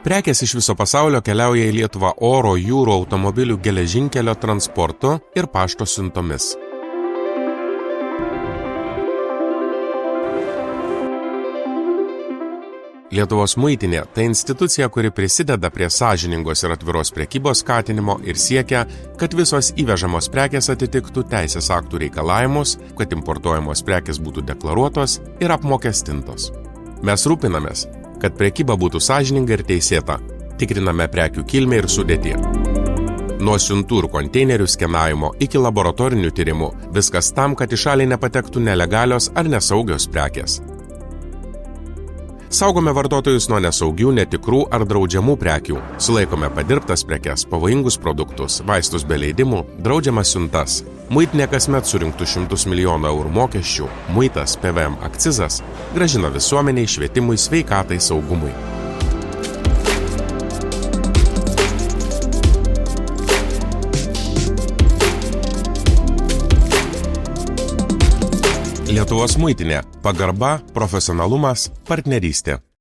Prekės iš viso pasaulio keliauja į Lietuvą oro, jūrų, automobilių, geležinkelio transportu ir pašto siuntomis. Lietuvos muitinė – tai institucija, kuri prisideda prie sąžiningos ir atviros prekybos skatinimo ir siekia, kad visos įvežamos prekės atitiktų teisės aktų reikalavimus, kad importuojamos prekės būtų deklaruotos ir apmokestintos. Mes rūpinamės, kad prekyba būtų sąžininga ir teisėta, tikriname prekių kilmę ir sudėtį. Nuo siuntų ir konteinerių skenavimo iki laboratorinių tyrimų, viskas tam, kad į šalį nepatektų nelegalios ar nesaugios prekės. Saugome vartotojus nuo nesaugių, netikrų ar draudžiamų prekių. Sulaikome padirbtas prekes, pavojingus produktus, vaistus be leidimų, draudžiamas siuntas. Muitinė kasmet surinktų 100 milijonų eurų mokesčių, muitas, PVM, akcizas, grąžina visuomeniai, švietimui, sveikatai, saugumui. Lietuvos muitinė – pagarba, profesionalumas, partnerystė.